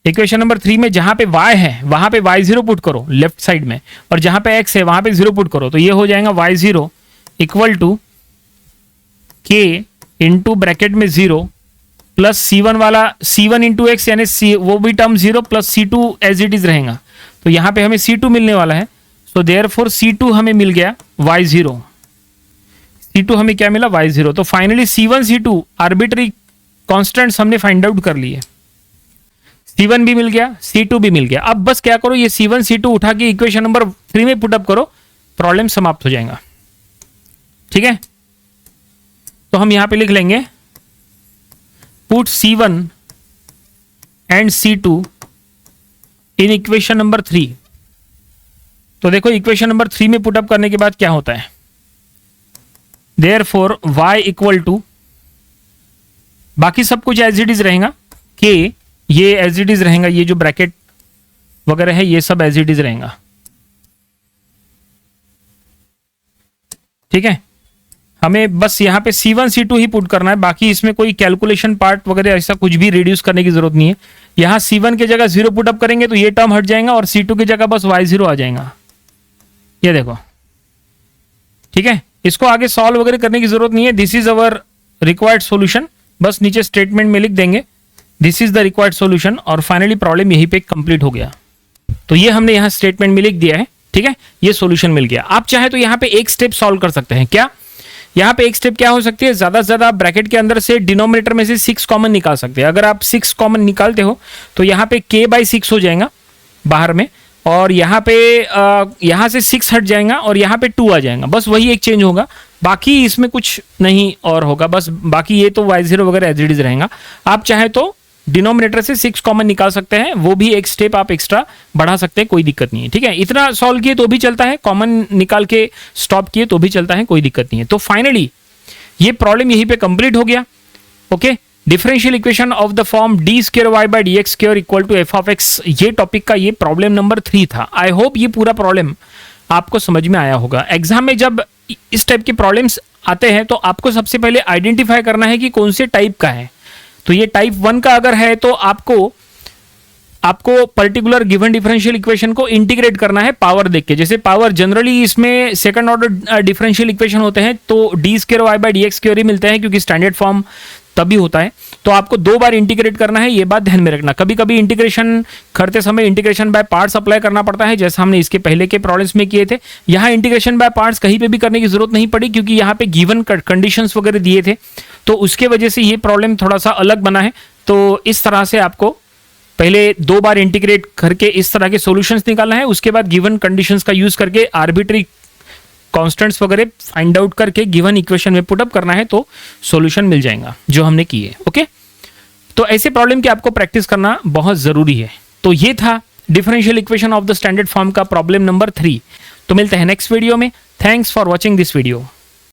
equation number 3 में जहां पे y है वहां पे y0 पुट करो लेफ्ट साइड में, और जहां पे x है वहां पे 0 पुट करो, तो ये हो जाएगा y0 equal to k into bracket में 0 प्लस C1 वाला C1 इंटू एक्स, यानी वो भी term 0 plus C2 as it is रहेगा। तो यहां पे हमें C2 मिलने वाला है, सो देयरफॉर C2 हमें मिल गया y0, C2 हमें क्या मिला? y0। तो finally C1 C2 arbitrary constants हमने फाइंड आउट कर लिए, C1 भी मिल गया, C2 भी मिल गया। अब बस क्या करो, ये C1 C2 उठा के इक्वेशन नंबर 3 में पुटअप करो, प्रॉब्लम समाप्त हो जाएगा, ठीक है। तो हम यहां पे लिख लेंगे put C1 and C2 in equation number 3। तो देखो इक्वेशन नंबर 3 में पुटअप करने के बाद क्या होता है, देयरफॉर y इक्वल टू, बाकी सब कुछ एज इट इज रहेगा, k ये एज इट इज रहेगा, ये जो ब्रैकेट वगैरह है ये सब एज इट इज रहेगा, ठीक है। हमें बस यहाँ पे C1 C2 ही पुट करना है, बाकी इसमें कोई कैलकुलेशन पार्ट वगैरह ऐसा कुछ भी रिड्यूस करने की जरूरत नहीं है। यहाँ C1 की जगह 0 पुटअप करेंगे तो ये टर्म हट जाएगा, और C2 की जगह बस y0 आ जाएगा, ये देखो, ठीक है। इसको आगे सॉल्व वगैरह करने की जरूरत नहीं है। This is our required solution, बस नीचे स्टेटमेंट में लिख देंगे this is the required solution और फाइनली प्रॉब्लम यहीं पे कंप्लीट हो गया। तो ये हमने यहाँ स्टेटमेंट में लिख दिया है, ठीक है, ये सॉल्यूशन मिल गया। आप चाहे तो यहाँ पे एक स्टेप सॉल्व कर सकते हैं। क्या यहाँ पे एक स्टेप क्या हो सकती है, ज्यादा से ज्यादा ब्रैकेट के अंदर से डिनोमिनेटर में से 6 कॉमन निकाल सकते हैं। अगर आप 6 कॉमन निकालते हो तो यहाँ पे k/6 हो जाएगा बाहर में, और यहाँ पे यहाँ से 6 हट जाएगा और यहाँ पे 2 आ जाएगा, बस वही एक चेंज होगा, बाकी इसमें कुछ नहीं और होगा, बस बाकी ये तो y0 वगैरह एज इट इज रहेगा। आप चाहे तो डिनोमिनेटर से 6 कॉमन निकाल सकते हैं, वो भी एक स्टेप आप एक्स्ट्रा बढ़ा सकते हैं, कोई दिक्कत नहीं है, ठीक है। इतना सॉल्व किए तो भी चलता है, कॉमन निकाल के स्टॉप किए तो भी चलता है, कोई दिक्कत नहीं है। तो फाइनली ये प्रॉब्लम यहीं पे कंप्लीट हो गया। Okay, differential equation of the form d²y/dx² equal to f(x), ये टॉपिक का ये प्रॉब्लम नंबर 3 था। आई होप ये पूरा प्रॉब्लम आपको समझ में आया होगा। एग्जाम में जब इस टाइप के प्रॉब्लम्स आते हैं तो आपको सबसे पहले आइडेंटिफाई करना है कि कौन से टाइप का है। तो ये टाइप 1 का अगर है तो आपको पर्टिकुलर गिवन डिफरेंशियल इक्वेशन को इंटीग्रेट करना है पावर देख के। जैसे पावर जनरली इसमें सेकंड ऑर्डर डिफरेंशियल इक्वेशन होते हैं तो d²y/dx² ही मिलते हैं, क्योंकि स्टैंडर्ड फॉर्म तभी होता है। तो आपको 2 बार इंटीग्रेट करना है, ये बात ध्यान में रखना। कभी कभी इंटीग्रेशन करते समय इंटीग्रेशन बाय पार्ट्स अप्लाई करना पड़ता है, जैसा हमने इसके पहले के प्रॉब्लम्स में किए थे। यहाँ इंटीग्रेशन बाय पार्ट्स कहीं पे भी करने की जरूरत नहीं पड़ी, क्योंकि यहाँ पे गिवन कंडीशंस वगैरह दिए थे, तो उसके वजह से ये प्रॉब्लम थोड़ा सा अलग बना है। तो इस तरह से आपको पहले 2 बार इंटीग्रेट करके इस तरह के सॉल्यूशंस निकालना है, उसके बाद गिवन कंडीशंस का यूज करके आर्बिट्री कांस्टेंट्स वगैरह फाइंड आउट करके गिवन इक्वेशन में पुट अप करना है, तो सॉल्यूशन मिल जाएगा जो हमने किए। ओके, तो ऐसे प्रॉब्लम की आपको प्रैक्टिस करना बहुत जरूरी है। तो ये था differential equation of the standard form का प्रॉब्लम नंबर 3। तो मिलते हैं नेक्स्ट वीडियो में। Thanks for watching this video.